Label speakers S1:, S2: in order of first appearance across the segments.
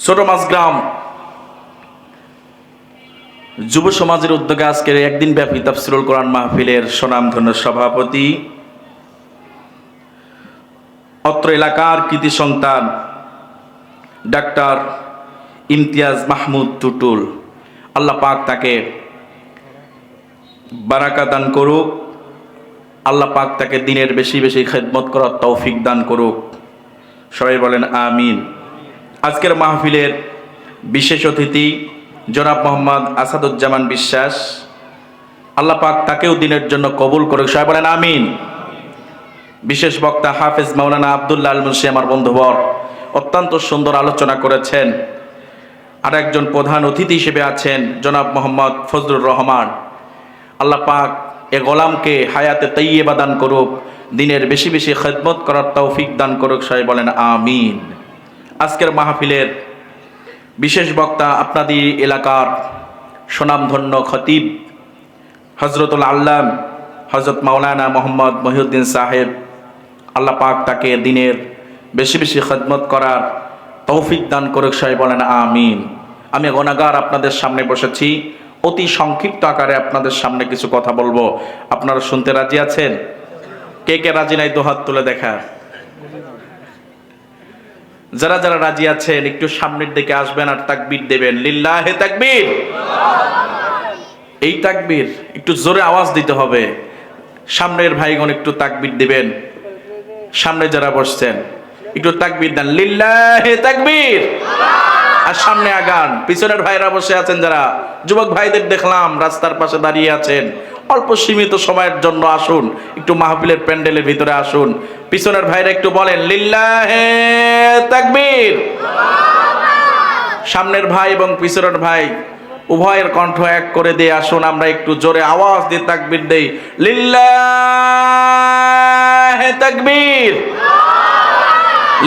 S1: ছোট মাঝগ্রাম যুব সমাজের উদ্যোগে আজকের একদিন ব্যাপী তাফসীরুল কোরআন মাহফিলের স্বনামধন্য সভাপতি, অত্র এলাকার কৃতি সন্তান ডাক্তার ইমতিয়াজ মাহমুদ টুটুল, আল্লাহ পাক তাকে বারাকা দান করুক। আল্লাহ পাক তাকে দিনের বেশি বেশি খেদমত করার তৌফিক দান করুক। সবাই বলেন আমিন। আজকের মাহফিলের বিশেষ অতিথি জনাব মোহাম্মদ আসাদুজ্জামান বিশ্বাস, আল্লাহ পাক তাকেও দিনের জন্য কবুল করুক। সবাই বলেন আমিন। বিশেষ বক্তা হাফেজ মাওলানা আব্দুল্লাহ আল মুন্সি আমার বন্ধুবর অত্যন্ত সুন্দর আলোচনা করেছেন। আর একজন প্রধান অতিথি হিসেবে আছেন জনাব মোহাম্মদ ফজলুর রহমান। আল্লাহ পাক এ গোলামকে হায়াতে তাইয়্যিবা দান করুক, দিনের বেশি বেশি খেদমত করার তৌফিক দান করুক। সবাই বলেন আমিন। আজকের মাহফিলের বিশেষ বক্তা আপনাদের এলাকার সুনামধন্য খতিব হজরতুল আল্লাম হজরত মাওলানা মোহাম্মদ মহিউদ্দিন সাহেব, আল্লাহ পাক তাকে দিনের বেশি বেশি খেদমত করার তৌফিক দান করুক। সবাই বলেন আমিন। আমি গুনাহগার আপনাদের সামনে বসেছি, অতি সংক্ষিপ্ত আকারে আপনাদের সামনে কিছু কথা বলবো। আপনারা শুনতে রাজি আছেন? কে কে রাজি নাই দুহাত তুলে দেখা। যারা যারা রাজি আছেন একটু সামনের দিকে আসবেন আর তাকবীর দেবেন। লিল্লাহে তাকবীর। এই তাকবীর একটু জোরে আওয়াজ দিতে হবে। সামনের ভাইগণ একটু তাকবীর দিবেন। সামনে যারা বসছেন একটু তাকবীর দেন। লিল্লাহে তাকবীর। আর সামনে আগান। পিছনের ভাইরা বসে আছেন, যারা যুবক ভাইদের দেখলাম রাস্তার পাশে দাঁড়িয়ে আছেন, অল্প সীমিত সময়ের জন্য আসুন, একটু মাহফিলের প্যান্ডেলের ভিতরে আসুন। পিছনের ভাইরা একটু বলেন লিল্লাহে তাকবীর। সামনের ভাই এবং পিছনের ভাই উভয়ের কণ্ঠ এক করে দিয়ে আসুন, আমরা একটু জোরে আওয়াজ দিয়ে তাকবীর দেই। লিল্লাহে তাকবীর।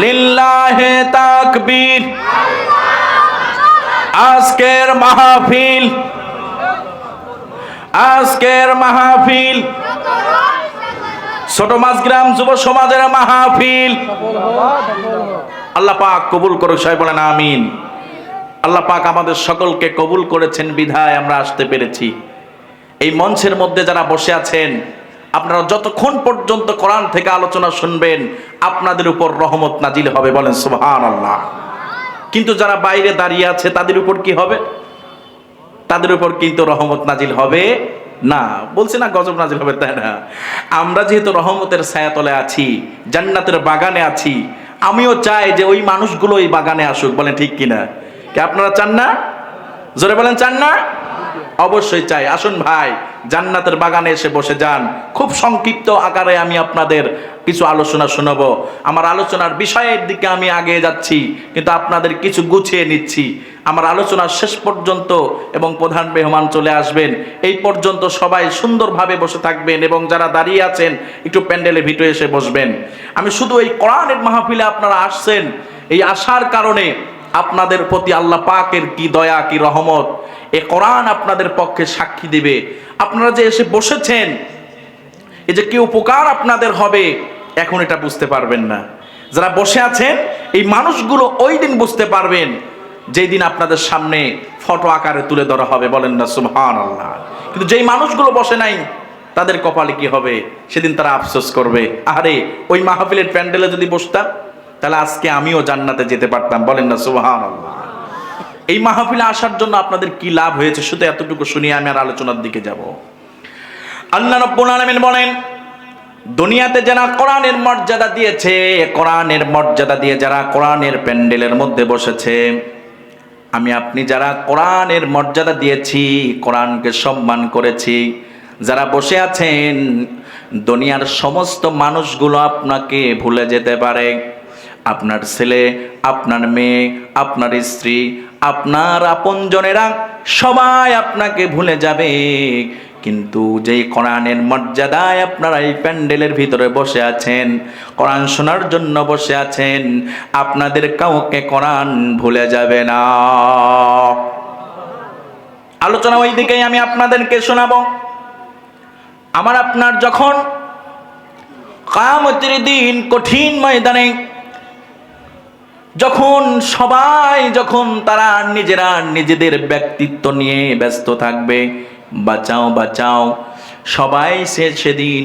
S1: লিল্লাহে তাকবীর। আজকের মাহফিল ছোট মাঝগ্রাম যুব সমাজের মাহফিল। আল্লাহ পাক কবুল করুক। সবাই বলেন আমিন। আল্লাহ পাক আমাদের সকলকে কবুল করেছেন বিধায় আমরা আসতে পেরেছি। এই মঞ্চের মধ্যে যারা বসে আছেন, আপনারা যতক্ষণ পর্যন্ত কোরআন থেকে আলোচনা শুনবেন আপনাদের উপর রহমত নাজিল হবে। বলেন সুবহানাল্লাহ। কিন্তু যারা বাইরে দাঁড়িয়ে আছে তাদের উপর কি হবে? তাদের উপর কিন্তু রহমত নাজিল হবে না। বলছি না গজব নাজিল হবে, তাই না? আমরা যেহেতু রহমতের ছায়াতলে আছি, জান্নাতের বাগানে আছি, আমিও চাই যে ওই মানুষগুলো এই বাগানে আসুক। বলেন ঠিক কিনা? কি আপনারা চান না? জোরে বলেন চান না? অবশ্যই চাই। আসুন ভাই, জান্নাতের বাগানে এসে বসে যান। খুব সংক্ষিপ্ত আকারে আমি আপনাদের কিছু আলোচনা শোনাবো। আমার আলোচনার বিষয়ের দিকে আমি আগে যাচ্ছি, কিন্তু আপনাদের কিছু গুছিয়ে নিচ্ছি। আমার আলোচনার শেষ পর্যন্ত এবং প্রধান মেহমান চলে আসবেন, এই পর্যন্ত সবাই সুন্দরভাবে বসে থাকবেন এবং যারা দাঁড়িয়ে আছেন একটু প্যান্ডেলের ভিতরে এসে বসবেন। আমি শুধু এই কোরআনের মাহফিলে আপনারা আসছেন, এই আসার কারণে আপনাদের প্রতি আল্লাহ পাকের কি দয়া, কি রহমত, এ কোরআন আপনাদের পক্ষে সাক্ষী দিবে। আপনারা যে এসে বসেছেন, এই যে কি উপকার আপনাদের হবে এখন এটা বুঝতে পারবেন না। যারা বসে আছেন এই মানুষগুলো ওই দিন বুঝতে পারবেন যেই দিন আপনাদের সামনে ফটো আকারে তুলে ধরা হবে। বলেন না সুবহানাল্লাহ। কিন্তু যেই মানুষগুলো বসে নাই তাদের কপালে কি হবে সেদিন তারা আফসোস করবে, আরে ওই মাহফিলের প্যান্ডেলে যদি বসতাম তাহলে আজকে আমিও জান্নাতে যেতে পারতাম। বলেন না সুবহানাল্লাহ। এই মাহফিলে আসার জন্য আপনাদের কি লাভ হয়েছে শুধু এতটুকু শুনিয়ে আমি আর আলোচনার দিকে যাব। আল্লাহ রাব্বুল আলামিন বলেন, দুনিয়াতে যারা কোরআনের মর্যাদা দিয়েছে, কোরআনের মর্যাদা দিয়ে যারা কোরআনের প্যান্ডেলের মধ্যে বসেছে, আমি আপনি যারা কোরআনের মর্যাদা দিয়েছি, কোরআনকে সম্মান করেছি, যারা বসে আছেন, দুনিয়ার সমস্ত মানুষগুলো আপনাকে ভুলে যেতে পারে। আপনার ছেলে, আপনার মেয়ে, আপনার স্ত্রী, আপনার আপনজনেরা সবাই আপনাকে ভুলে যাবে। কিন্তু যেই কোরআনের মর্যাদায় আপনারা এই প্যান্ডেলের ভিতরে বসে আছেন, কোরআন শোনার জন্য বসে আছেন, আপনাদের কাউকে কোরআন ভুলে যাবে না। আলোচনা ওই দিকেই আমি আপনাদেরকে শোনাবো। আমার আপনার যখন কিয়ামতের দিন কঠিন ময়দানে যখন সবাই তারা নিজেরা নিজেদের ব্যক্তিত্ব নিয়ে ব্যস্ত থাকবে, বাঁচাও বাঁচাও, সবাই সেদিন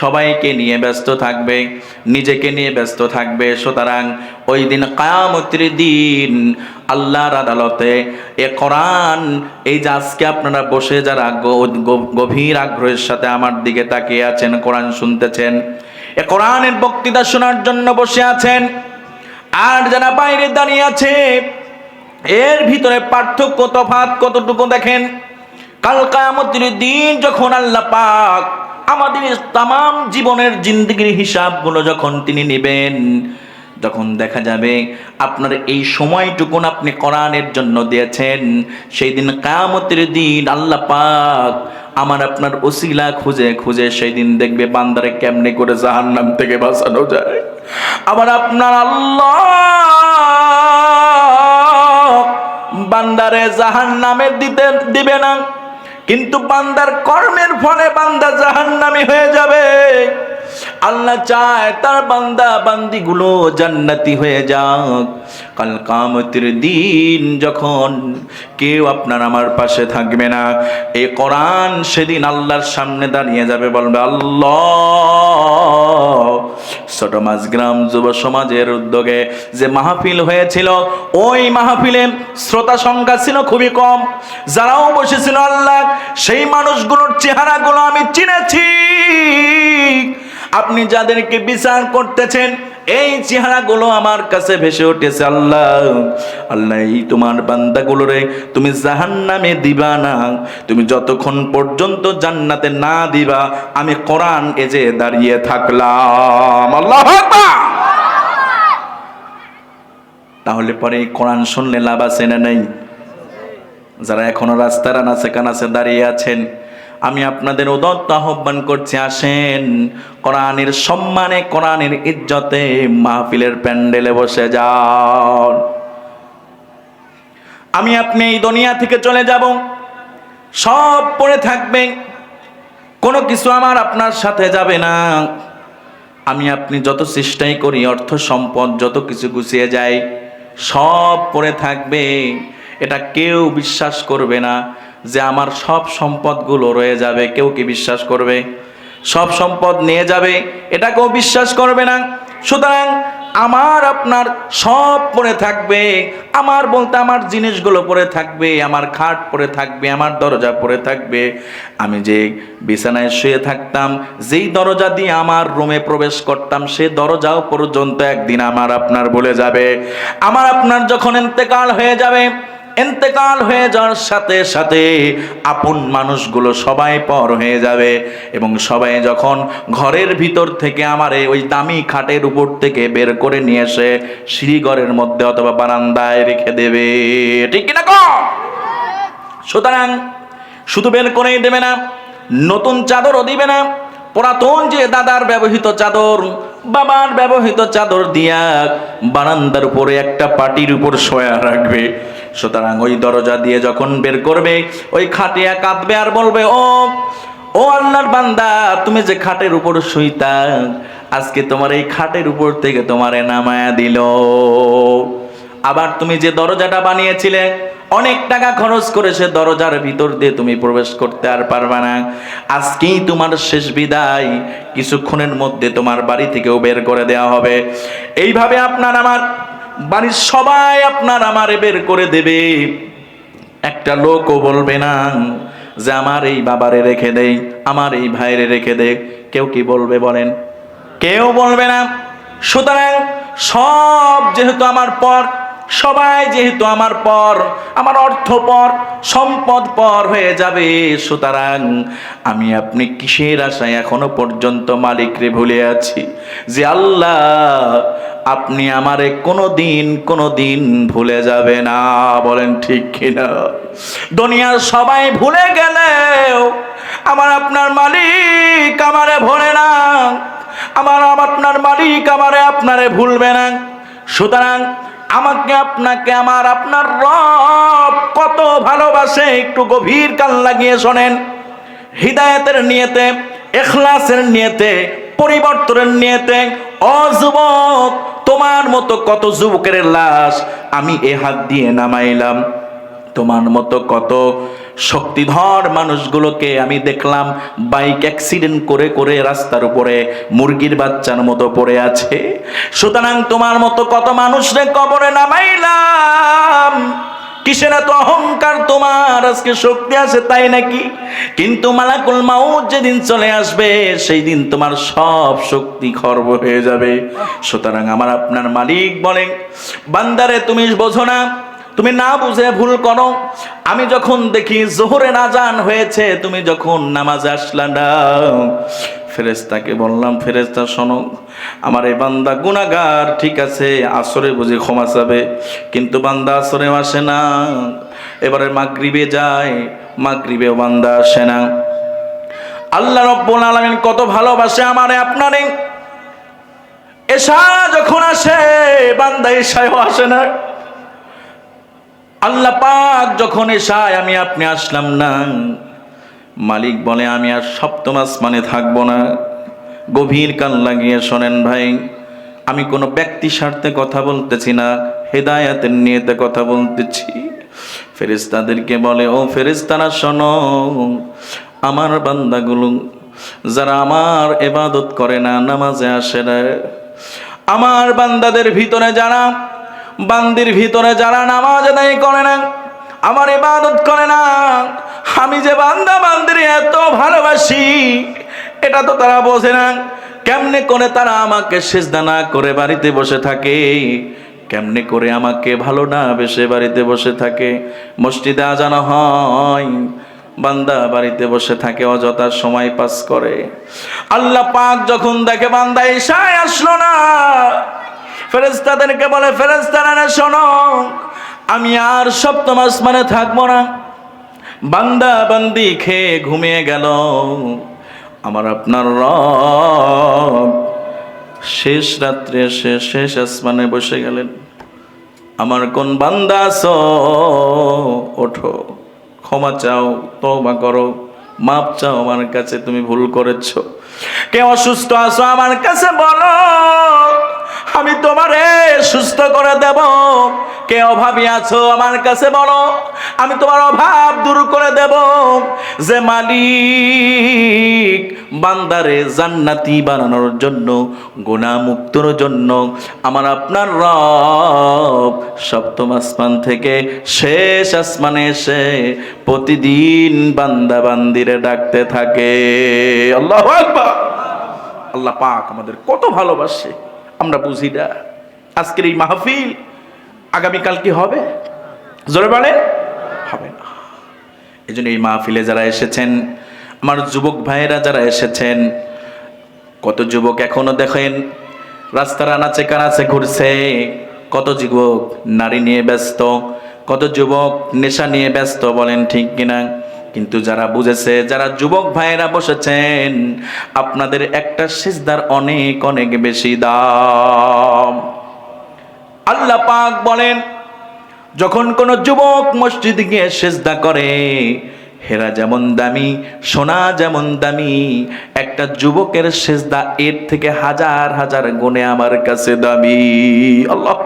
S1: সবাইকে নিয়ে ব্যস্ত থাকবে, নিজেকে নিয়ে ব্যস্ত থাকবে। সুতরাং ওই দিন কিয়ামতের দিন আল্লাহর আদালতে এ কোরআন, এই যে আজকে আপনারা বসে যারা গভীর আগ্রহের সাথে আমার দিকে তাকিয়ে আছেন, কোরআন শুনতেছেন, এ কোরআনের বক্তৃতা শোনার জন্য বসে আছেন, আর যারা বাইরে দাঁড়িয়ে আছে, এর ভিতরে পার্থক্য তফাৎ কতটুকু দেখেন। কাল কিয়ামতের দিন যখন আল্লাহ পাক আমাদের তামাম জীবনের জিন্দেগির হিসাবগুলো যখন তিনি নেবেন, যখন দেখা যাবে আপনার এই সময়টুকুন আপনি কোরআনের জন্য দিয়েছেন, সেই দিন কিয়ামতের দিন আল্লাহ পাক আমার আপনার ওসিলা খুঁজে খুঁজে সেই দিন দেখবে বান্দারে কেমনে করে জাহান্নাম থেকে বাঁচানো যায়। আবার আপনার আল্লাহ বান্দারে জাহান্নামে দিবে না, কিন্তু বান্দার কর্মের ফলে বান্দা জাহান্নামী হয়ে যাবে। আল্লাহ চায় তার বান্দা বান্দিগুলো জান্নাতি হয়ে যাক। কাল কিয়ামতের দিন যখন কেউ আপনার আমার পাশে থাকবে না, এই কোরআন সেদিন আল্লাহর সামনে দাঁড়িয়ে যাবে, বলবে আল্লাহ, ছোট মাঝগ্রাম যুব সমাজের উদ্যোগে যে মাহফিল হয়েছিল, ওই মাহফিলে শ্রোতা সংখ্যা ছিল খুবই কম, যারাও বসেছিল আল্লাহ সেই মানুষগুলোর চেহারাগুলো আমি চিনেছি। আপনি যাদেরকে বিচার করতেছেন এই চেহারাগুলো আমার কাছে ভেসে উঠেছে। আল্লাহ, আল্লাহ, এই তোমার বান্দাগুলোরে তুমি জাহান্নামে দিবা না, তুমি যতক্ষণ পর্যন্ত জান্নাতে না দিবা আমি কোরআন এজে দাঁড়িয়ে থাকলাম। আল্লাহু আকবার। তাহলে পরে কোরআন শুনলে লাভ আছে না নাই? যারা এখনো রাস্তার আনাচে কানাচে দাঁড়িয়ে আছেন, আমি আপনাদের উদাত্ত আহ্বান করছি, আসেন কোরআনের সম্মানে, কোরআনের ইজ্জতে মাহফিলের প্যান্ডেলে বসে যান। আমি আপনি এই দুনিয়া থেকে চলে যাব, সব পড়ে থাকবে, কোনো কিছু আমার আপনার সাথে যাবে না। আমি আপনি যত চেষ্টাই করি, অর্থ সম্পদ যত কিছু গুছিয়ে যায়, সব পড়ে থাকবে। এটা কেউ বিশ্বাস করবে না যে আমার সব সম্পদগুলো রয়ে যাবে। কেউ কি বিশ্বাস করবে? সব সম্পদ নিয়ে যাবে, এটা কেউ বিশ্বাস করবে না। সুতরাং আমার আপনার সব পড়ে থাকবে। আমার বলতে আমার জিনিসগুলো পড়ে থাকবে, আমার খাট পড়ে থাকবে, আমার দরজা পড়ে থাকবে। আমি যে বিছানায় শুয়ে থাকতাম, যেই দরজা দিয়ে আমার রুমে প্রবেশ করতাম, সেই দরজাও পর্যন্ত একদিন আমার আপনার বলে যাবে। আমার আপনার যখন ইন্তেকাল হয়ে যাবে, ইন্তেকাল হয়ে যাওয়ার সাথে সাথে আপন মানুষগুলো সবাই পর হয়ে যাবে, এবং সবাই যখন ঘরের ভিতর থেকে আমারে ওই দামি খাটের উপর থেকে বের করে নিয়ে এসে সিঁড়িঘরের মধ্যে অথবা বারান্দায় রেখে দেবে, ঠিক কিনা কও? সুতরাং শুধু বের করেই দেবে না, নতুন চাদরও দিবে না। পুরাতন যে দাদার ব্যবহৃত চাদর, বাবার ব্যবহৃত চাদর দিয়া বারান্দার উপরে একটা পাটির উপর শোয়া রাখবে। সুতরাং ওই দরজা দিয়ে যখন বের করবে, ওই খাটিয়া কাঁদবে আর বলবে, ও আল্লাহর বান্দা, তুমি যে খাটের উপর শুইতা, আজকে তোমার এই খাটের উপর থেকে তোমারে নামায়া দিল। আবার তুমি যে দরজাটা বানিয়েছিলে, অনেক টাকা খরচ করে সে দরজার ভিতর দিয়ে তুমি প্রবেশ করতে আর পারবা না। আজকেই তোমার শেষ বিদায়, কিছুক্ষণের মধ্যে তোমার বাড়ি থেকেও বের করে দেওয়া হবে। এইভাবে আপনার আমার বাড়ির সবাই আপনার আমারে বের করে দেবে। একটা লোকও বলবে না যে আমার এই বাবারে রেখে দেই, আমার এই ভাইরে রেখে দে। কেউ কি বলবে বলেন? কেউ বলবে না। সুতরাং সব যেহেতু আমার পর, সবাই যেহেতু আমার পর, আমার অর্থ পর, সম্পদ পর হয়ে যাবে। সুতরাং আমি আপনি কিসের আশায় এখনো পর্যন্ত মালিকরে ভুলে আছি যে আল্লাহ আপনি আমারে কোনোদিন ভুলে যাবে না? বলেন ঠিক কিনা? দুনিয়ার সবাই ভুলে গেলেও আমার আপনার মালিক আমারে ভোলে না, আমার আপনার মালিক আমারে আপনারে ভুলবে না। সুতরাং আমাকে আপনাকে আমার আপনার রব কত ভালোবাসে, একটু গভীর কান লাগিয়ে শোনেন। হিদায়াতের নিয়তে, ইখলাসের নিয়তে, পরিবর্তনের নিয়তে, ও যুবক, তোমার মতো কত যুবকের লাশ আমি এ হাত দিয়ে নামাইলাম, তোমার মতো কত শক্তিধর মানুষগুলোকে আমি দেখলাম বাইক অ্যাক্সিডেন্ট করে করে রাস্তার উপরে মুরগির বাচ্চার মতো পড়ে আছে। সুতরাং তোমার মতো কত মানুষরে কবরে নামাইলাম, কিসের এত অহংকার তোমার? আজকে শক্তি আছে তাই নাকি? কিন্তু মালাকুল মাউত যেদিন চলে আসবে সেই দিন তোমার সব শক্তি খর্ব হয়ে যাবে। সুতরাং আমার আপনার মালিক বলেন, বান্দারে তুমি বোঝো না, তুমি না বুঝে ভুল করো। আমি যখন দেখি জোহরের আজান হয়েছে, তুমি যখন নামাজে আসলা না, ফেরেশতাকে বললাম, ফেরেশতা শোনো, আমার এই বান্দা গুনাহগার, ঠিক আছে আসরে বুঝে ক্ষমা চাবে, কিন্তু বান্দা আসরেও আসে না, এবারে মাগরিবে যায়, মাগরিবেও বান্দা আসে না। আল্লাহ রাব্বুল আলামিন কত ভালোবাসে আমারে আপনারে। এশা যখন আসে বান্দা এশায়ও আসে না। আল্লাহ পাক যখন এশায় আমি আপনি আসলাম না, মালিক বলে আমি আর সপ্তম আসমানে থাকবো না। গভীর কান লাগিয়ে শোনেন ভাই, আমি কোনো ব্যক্তি স্বার্থে কথা বলতেছি না, হেদায়েতের নিয়তে কথা বলতেছি। ফেরেশতাদেরকে বলে, ও ফেরেশতারা শোনো, আমার বান্দাগুলো যারা আমার ইবাদত করে না, নামাজে আসে না, আমার বান্দাদের ভিতরে যারা, বান্দির ভিতরে যারা নামাজ আদায় করে না, আমার ইবাদত করে না, আমি যে বান্দা বান্দির এত ভালোবাসি এটা তো তারা বোঝে না। কেমনে করে তারা আমাকে সিজদা না করে বাড়িতে বসে থাকে, কেমনে করে আমাকে ভালো না বেশে বাড়িতে বসে থাকে। মসজিদে আজান হয়, বান্দা বাড়িতে বসে থাকে, অযথা সময় পাস করে। আল্লাহ পাক যখন দেখে বান্দা এশায় আসলো না, ফেরেশতাদেরকে বলে, ফেরেশতারা শোনো, আমি আর সপ্তম আসমানে থাকবো না। বান্দা বান্দি খেয়ে ঘুমিয়ে গেল, আমার আপনার রব শেষ রাত্রে এসে শেষ আসমানে বসে গেলেন। আমার কোন বান্দা আছো, ওঠো, ক্ষমা চাও, তওবা করো, মাপ চাও, আমার কাছে তুমি ভুল করেছো। কে অসুস্থ আছো আমার কাছে বলো, আমি তোমারে সুস্থ করে দেব। কে অভাবী আছো আমার কাছে বলো, আমি তোমার অভাব দূর করে দেব। যে মালিক বান্দারে জান্নাতি বানানোর জন্য, গুনাহ মুক্তর জন্য আমার আপনার রব সপ্তম আসমান থেকে শেষ আসমানে এসে প্রতিদিন বান্দা বান্দিরে ডাকতে থাকে। আল্লাহু আকবার। আল্লাহ পাক আমাদের কত ভালোবাসে আমরা বুঝি না। আজকের এই মাহফিল আগামীকাল কি হবে? জোরে বলেন, হবে না। এই জন্য এই মাহফিলে যারা এসেছেন, আমার যুবক ভাইয়েরা যারা এসেছেন, কত যুবক এখনো দেখেন রাস্তার আনাচে কানাচে ঘুরছে, কত যুবক নারী নিয়ে ব্যস্ত, কত যুবক নেশা নিয়ে ব্যস্ত, বলেন ঠিক কিনা? কিন্তু যারা বুঝেছে, যারা যুবক ভাইয়েরা বসেছেন, আপনাদের একটা সিজদার অনেক অনেক বেশি দাম। আল্লাহ পাক বলেন, যখন কোন যুবক মসজিদে গিয়ে সিজদা করে, হেরা যেমন দামি, সোনা যেমন দামি, একটা যুবকের সিজদা এর থেকে হাজার হাজার গুণে আমার কাছে দামি। আল্লাহ।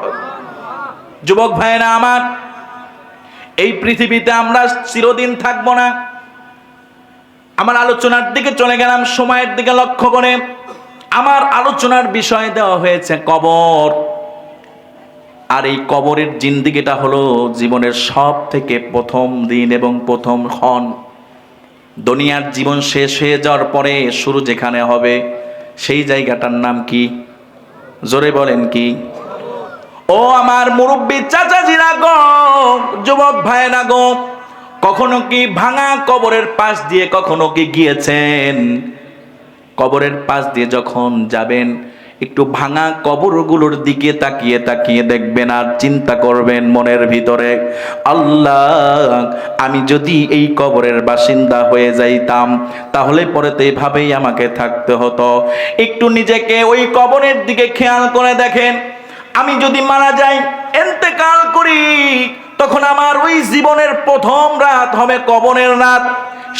S1: যুবক ভাইরা আমার, এই পৃথিবীতে আমরা চিরদিন থাকবো না। আমার আলোচনার দিকে চলে গেলাম, সময়ের দিকে লক্ষ্য করে। আমার আলোচনার বিষয় দেওয়া হয়েছে কবর। আর এই কবরের জিন্দেগিটা হলো জীবনের সব থেকে প্রথম দিন এবং প্রথম ক্ষণ। দুনিয়ার জীবন শেষ হয়ে যাওয়ার পরে শুরু যেখানে হবে, সেই জায়গাটার নাম কি? জোরে বলেন কি? ও আমার মুরব্বী চাচাজিরা গো, যুবক ভাইরা গো, কখনো কি ভাঙা কবরের পাশ দিয়ে কখনো কি গিয়েছেন? কবরের পাশ দিয়ে যখন যাবেন, একটু ভাঙা কবরগুলোর দিকে তাকিয়ে তাকিয়ে দেখবেন আর চিন্তা করবেন মনের ভিতরে, আল্লাহ, আমি যদি এই কবরের বাসিন্দা হয়ে যাইতাম তাহলে পরে তো এইভাবেই আমাকে থাকতে হতো। একটু নিজেকে ওই কবরের দিকে খেয়াল করে দেখেন, আমি যদি মারা যাই, ইন্তেকাল করি, তখন আমার ওই জীবনের প্রথম রাত হবে কবরের রাত।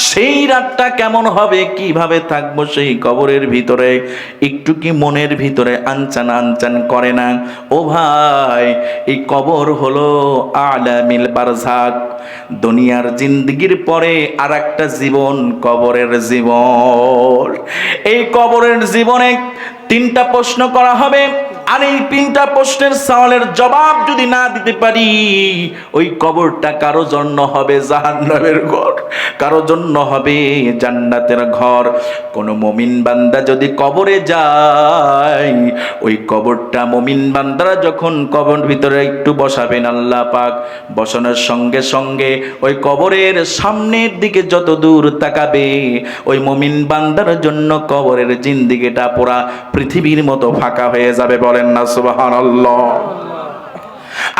S1: সেই রাতটা কেমন হবে, কিভাবে থাকবো সেই কবরের ভিতরে, একটু কি মনের ভিতরে আনচান আনচান করে না? ও ভাই, এই কবর হলো আলামিল বারজাক, দুনিয়ার জিন্দেগির পরে আর একটা জীবন, কবরের জীবন। এই কবরের জীবনে 3টা প্রশ্ন করা হবে, আর এই 3টা প্রশ্নের সওয়ালের জবাব যদি না দিতে পারি, ওই কবরটা কারো জন্য হবে জাহান্নামের ঘর, কারো জন্য হবে জান্নাতের ঘর। কোন মুমিন বান্দা যদি কবরে যায়, ওই কবরটা মুমিন বান্দারা যখন কবর ভিতরে একটু বসাবেন আল্লাহ পাক, বসানোর সঙ্গে সঙ্গে ওই কবরের সামনের দিকে যত দূর তাকাবে, ওই মুমিন বান্দার জন্য কবরের জিন্দেগিটা পুরা পৃথিবীর মতো ফাঁকা হয়ে যাবে। বলেন না সুবহানাল্লাহ।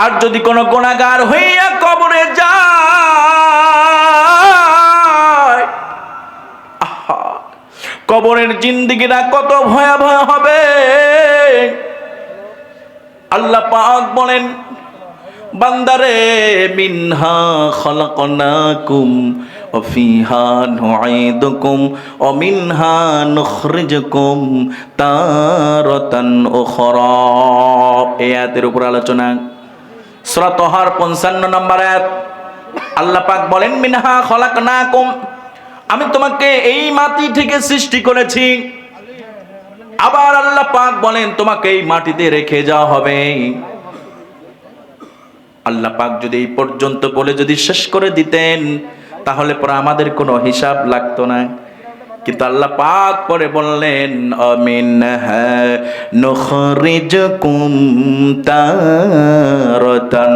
S1: আর যদি কোনো গুনাহগার হইয়া কবরে যায়, আহা, কবরের জিন্দেগিটা কত ভয়াবহ হবে। আল্লাহ পাক বলেন, বান্দারে মিনহা খলাকনাকুম ওয়া ফিহা নুঈদুকুম ওয়া মিনহা নুখরিজুকুম তারাতান উখরা। এই আয়াতের উপর আলোচনা, সূরা তাহার 55 নম্বর আয়াত। আল্লাহ পাক বলেন, মিনহা খলাকনাকুম, আমি তোমাকে এই মাটি থেকে সৃষ্টি করেছি। আবার আল্লাহ পাক বলেন, তোমাকে এই মাটিতে রেখে যাওয়া হবে। আল্লাহ পাক যদি এই পর্যন্ত বলে যদি শেষ করে দিতেন, তাহলে পরে আমাদের কোনো হিসাব লাগতো না। কিন্তু আল্লাহ পাক পরে বললেন, আমিনহা নুখরিজুকুম তারাতান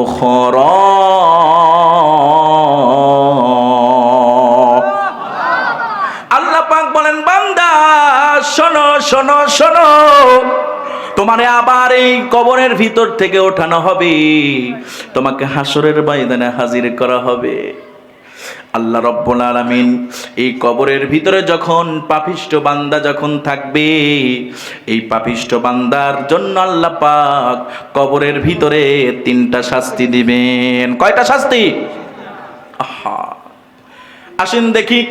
S1: উখরা। আল্লাহ পাক বলেন, বান্দা শোনো শোনো শোনো, তোমারে আবার এই কবরের ভিতর থেকে ওঠানো হবে, তোমাকে হাসরের ময়দানে হাজির করা হবে। আল্লাহ রব্বুল আলামিন এই কবরের ভিতরে যখন পাপিষ্ঠ বান্দা যখন থাকবে, এই পাপিষ্ঠ বান্দার জন্য আল্লাহ পাক কবরের ভিতরে 3টা শাস্তি দিবেন। কয়টা শাস্তি? আহা, আসেন দেখি,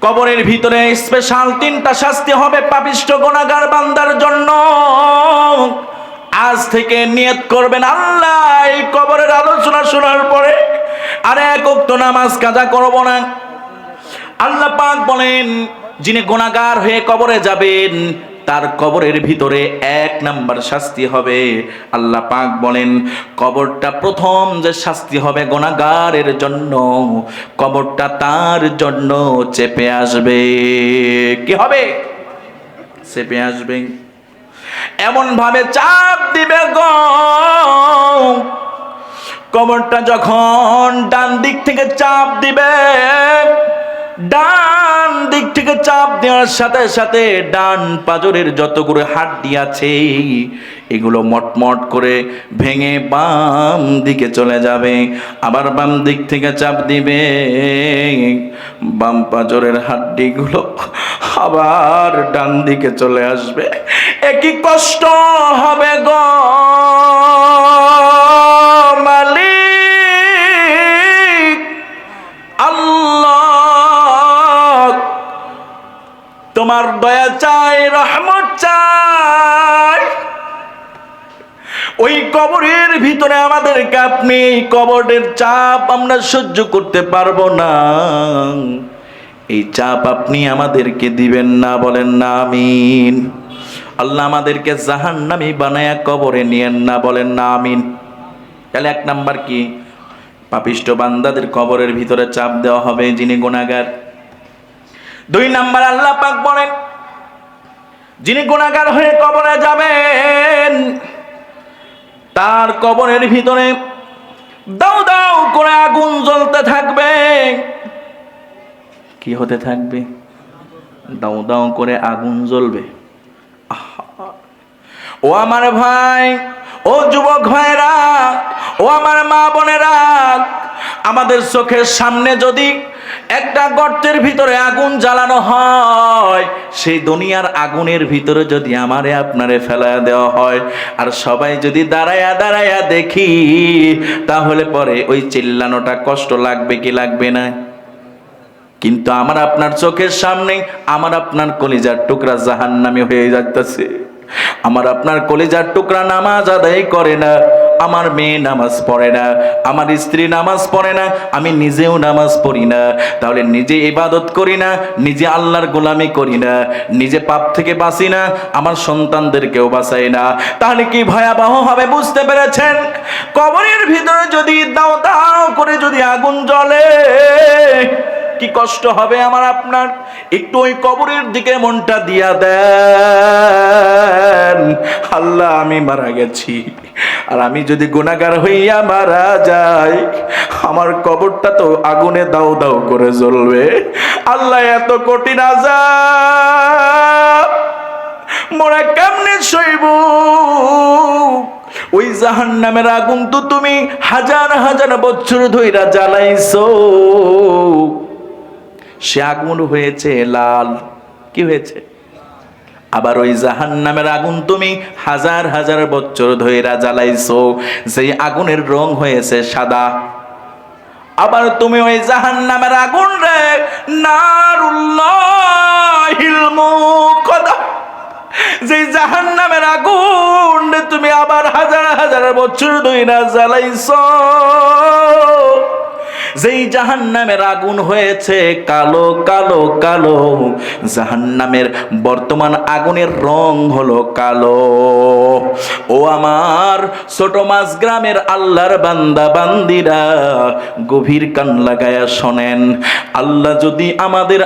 S1: কবরের ভিতরে স্পেশাল 3টা শাস্তি হবে পাপিষ্ঠ গুনাহগার বান্দার জন্য। আজ থেকে নিয়ত করবেন, আল্লাহ এই কবরের আলোচনা শোনার পরে আর এক ওয়াক্ত নামাজ কাজা করব না। আল্লাহ পাক বলেন, যিনি গুনাহগার হয়ে কবরে যাবেন, তার কবরের ভিতরে 1 নাম্বার শাস্তি হবে। আল্লাহ পাক বলেন, কবরটা প্রথম যে শাস্তি হবে গুনাহগারের জন্য, কবরটা তার জন্য চেপে আসবে। কি হবে? চেপে আসবে, এমন ভাবে চাপ দিবে গো, কবরটা যখন ডান দিক থেকে চাপ দিবে, ডান দিক থেকে চাপ দেওয়ার সাথে সাথে ডান পাজরের যতগুলো হাড্ডি আছে, এগুলো মটমট করে ভেঙে বাম দিকে চলে যাবে। আবার বাম দিক থেকে চাপ দিবে, বাম পাজরের হাড্ডিগুলো আবার ডান দিকে চলে আসবে। একই কষ্ট হবে গো মালিক আল্লাহ, তোমার দয়া চাই, রহমত চাই। ওই কবরের ভিতরে আমাদেরকে আপনি, কবরের চাপ আমরা সহ্য করতে পারবো না, এই চাপ আপনি আমাদেরকে দিবেন না। বলেন না আমিন। আল্লাহ আমাদেরকে জাহান্নামী বানায়া কবরে নিয়েন না। বলেন না আমিন। তাহলে 1 নাম্বার কি? পাপিষ্ঠ বান্দাদের কবরের ভিতরে চাপ দেওয়া হবে যিনি গুনাহগার। 2 নাম্বার আল্লাহ পাক বলেন, যিনি গুনাহগার হয়ে কবরে যাবেন, তার কবরের ভিতরে দাউ দাউ করে আগুন জ্বলতে থাকবে। কি হতে থাকবে? দাউ দাউ করে আগুন জ্বলবে। ও আমার ভাই, ও যুবক ভাইরা, ও আমার মা বোনেরা, আমাদের চোখের সামনে যদি একটা গর্তের ভিতরে আগুন জ্বালানো হয়, সেই দুনিয়ার আগুনের ভিতরে যদি আমারে আপনারে ফেলায়া দেওয়া হয়, আর সবাই যদি দাঁড়ায়া দাঁড়ায়া দেখি, তাহলে পরে ওই চিল্লানোটা কষ্ট লাগবে কি লাগবে না? কিন্তু আমার আপনার চোখের সামনে আমার আপনার কলিজার টুকরা জাহান্নামী হয়ে যাইতেছে। আমার আপনার কলিজার টুকরা নামাজ আদায় করে না, আমার মেয়ে নামাজ পড়ে না, আমার স্ত্রী নামাজ পড়ে না, আমি নিজেও নামাজ পড়ি না। তাহলে নিজে ইবাদত করি না, নিজে আল্লাহর গোলামি করি না, নিজে পাপ থেকে বাঁচি না, আমার সন্তানদেরকেও বাঁচাই না, তাহলে কি ভয়াবহ হবে বুঝতে পেরেছেন? কবরের ভিতরে যদি দাও দাও করে যদি আগুন জ্বলে কি কষ্ট হবে আমার আপনার। একটু ওই কবরের দিকে মনটা দিয়া দেন। আল্লাহ আমি মারা গেছি, আর আমি যদি গুনাহগার হইয়া মারা যাই, আমার কবরটা তো আগুনে দাও দাও করে জ্বলবে। আল্লাহ এত কঠিন আযাব মোরা কেমনে সইব? ওই জাহান্নামের আগুন তো তুমি হাজার হাজার বছর ধইরা জ্বালাইছো, সে আগুন হয়েছে লাল। কি হয়েছে? আবার ওই জাহান্নামের আগুন তুমি হাজার হাজার বছর ধইরা জ্বালাইছো, সেই আগুনের রং হয়েছে সাদা। আবার তুমি ওই জাহান্নামের আগুন রে নারুল্লাহিল মুকাদ্দা, যে জাহান্নামের আগুন তুমি আবার হাজার হাজার বছর ধইরা জ্বালাইছো, যেই জাহান্নামের আগুন হয়েছে কালো কালো কালো, জাহান্নামের বর্তমান আগুনের রং হলো কালো। ও আমার ছোট মাছ গ্রামের আল্লাহর বান্দা বান্দিরা, গভীর কান লাগায়া শোনেন। আল্লাহ যদি আমাদের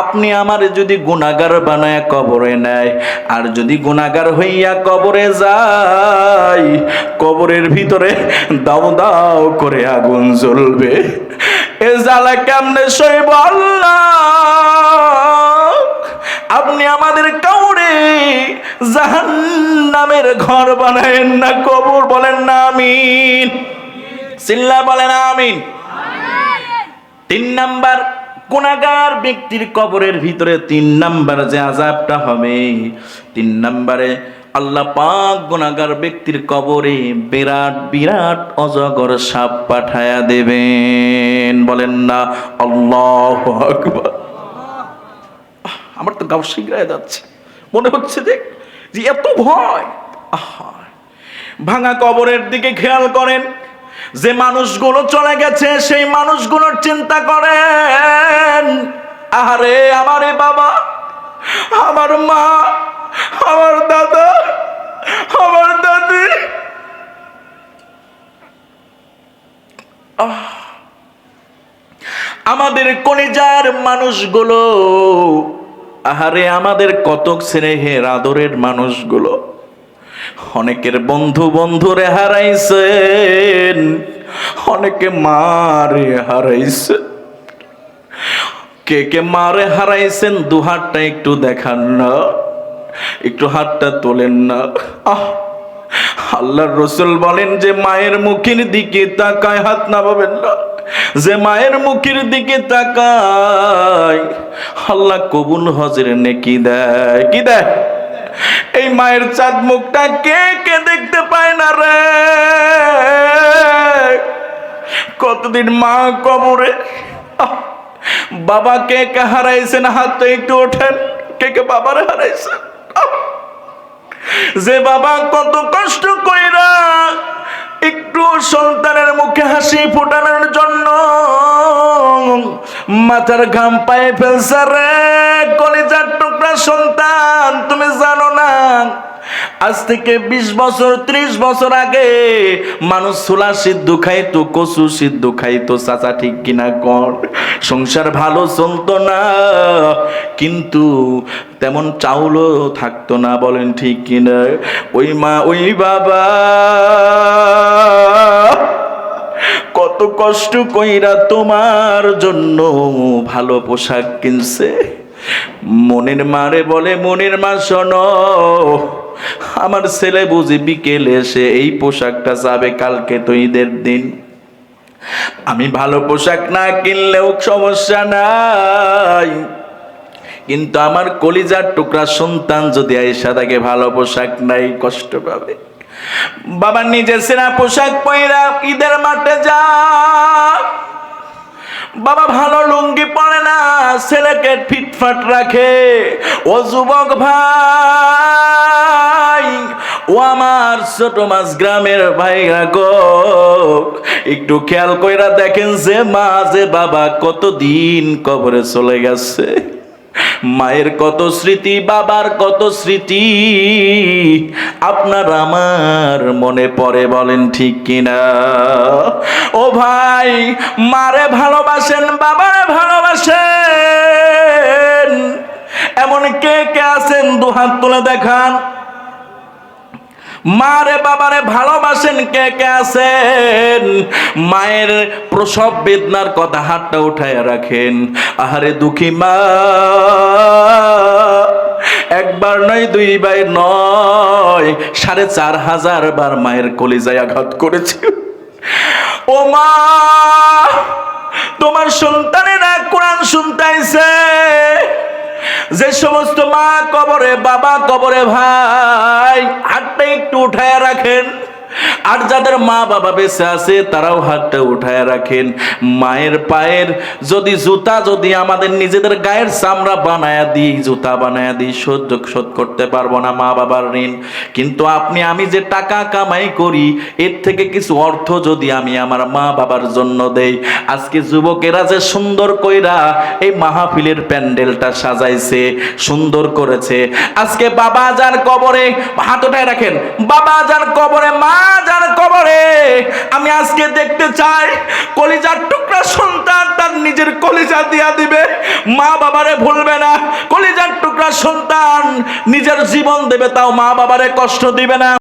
S1: আপনি আমার যদি গুনাহগার বানায় কবরে নেয়, আর যদি গুনাহগার হইয়া কবরে যায়, কবরের ভিতরে দাও দাও করে আগুন জ্বলবে। এ জ্বালা কেমনে সইব আল্লাহ? আপনি আমাদের কাউরে জাহান্নামের ঘর বানায়েন না, কবর বলেন না আমিন। চিল্লা বলেন আমিন। 3 নাম্বার, গুনাহগার ব্যক্তির কবরের ভিতরে 3 নাম্বার যে আযাবটা হবে, 3 নাম্বারে আল্লাহ পাক গুনাহগার ব্যক্তির কবরে বিরাট বিরাট অজগর সাপ পাঠায়া দেবেন। বলেন না আল্লাহু আকবার। আমার তো গাও শিগগিরই যাচ্ছে, মনে হচ্ছে যে এত ভয়। ভাঙা কবরের দিকে খেয়াল করেন। যে মানুষগুলো চলে গেছে সেই মানুষগুলোর চিন্তা করেন। আরে আমার বাবা, আমার মা, আমার দাদা, আমার দাদি, আমাদের কলিজার মানুষগুলো, আহারে আমাদের কত স্নেহের আদরের মানুষগুলো, অনেকের বন্ধুরে হারাইছেন, অনেকে মারে হারাইছেন। কে কে মারে হারাইছেন দু হাতটা একটু দেখান না, একটু হাতটা তোলেন না। আল্লাহর রাসূল বলেন যে মায়ের মুখের দিকে তাকায় হাত নামাবেন না। যে মায়ের মুখের দিকে তাকায় আল্লাহ কবুল হজের নেকি দেয়। কি দেয়? এই মায়ের চাঁদ মুখটা কে কে দেখতে পায় না রে? কতদিন মা কবরে। বাবা কে কে হারাইছেন হাতটা একটু ওঠেন। কে কে বাবারে হারাইছেন? যে বাবা কত কষ্ট কইরা একটু সন্তানের মুখে হাসি ফোটানোর জন্য মাথার ঘাম পায়ে ফেলছে রে। কলিজার টুকরা সন্তান, তুমি জানো না আজ থেকে 20 বছর 30 বছর আগে মানুষ ছোলা সিদ্ধ খাইতো, কচু সিদ্ধ খাইতো। চাচা ঠিক কিনা কর? সংসার ভালো চলতো না, কিন্তু তেমন চাউলও থাকতো না। বলেন ঠিক কিনা? ওই মা ওই বাবা কত কষ্ট কইরা তোমার জন্য ভালো পোশাক কিনছে। মনের মারে বলে, মনের মা শোনো, আমার ছেলে বুঝি বিকেলে এসে এই পোশাকটা যাবে, কালকে তো ঈদের দিন। আমি ভালো পোশাক না কিনলেও সমস্যা নাই, কিন্তু আমার কলিজার টুকরা সন্তান যদি আইসা থাকে ভালো পোশাক নাই, কষ্ট পাবে। বাবা নিজে সেরা পোশাক পয়রা ঈদের মাঠে যা, বাবা ভালো লুঙ্গি পরে না, ছেলেকে ফিটফাট রাখে। ও যুবক ভাই, ও আমার ছোট মাছ গ্রামের ভাইরা গো, একটু খেয়াল কইরা দেখেন যে মা যে বাবা কতদিন কবরে চলে গেছে। মায়ের কত স্মৃতি, বাবার কত স্মৃতি আপনার আমার মনে পড়ে, বলেন ঠিক কিনা? ও ভাই, মারে ভালোবাসেন, বাবারে ভালোবাসেন, এমন কে কে আছেন দুহাত তুলে দেখান। মারে বাবারে ভালোবাসেন কে কে আছেন? মায়ের প্রসব বেদনার কথা হাতটা উঠায় রাখেন। আহারে দুঃখী মা, একবার নয়, দুইবার নয়, 4500 বার মায়ের কলিজায় আঘাত করেছে। ও মা, তোমার সন্তানেরা কোরআন শুনতে আইছে। যে সমস্ত মা কবরে, বাবা কবরে, ভাই হাতটা একটু উঠায় রাখেন। আর যাদের মা বাবা বেঁচে আছে তারাও হাতটা উঠায় রাখেন। মায়ের পায়ের যদি জুতা যদি আমাদের নিজেদের গায়ের চামড়া বানায়া দিই, জুতা বানায়া দিই, শোধ করতে পারবো না মা বাবার ঋণ। কিন্তু আপনি আমি যে টাকা কামাই করি, এর থেকে কিছু অর্থ যদি আমি আমার মা বাবার জন্য দেই। আজকে যুবকেরা যে সুন্দর কইরা এই মাহফিলের প্যান্ডেলটা সাজাইছে, সুন্দর করেছে। আজকে বাবা যার কবরে, হাত উঠায় রাখেন, বাবা যার কবরে, মা যার কবরে, আমি আজকে দেখতে চাই কলিজার টুকরা সন্তান তার নিজের কলিজা দিয়া দিবে, মা বাবারে ভুলবে না। কলিজার টুকরা সন্তান নিজের জীবন দেবে, তাও মা বাবারে কষ্ট দিবে না।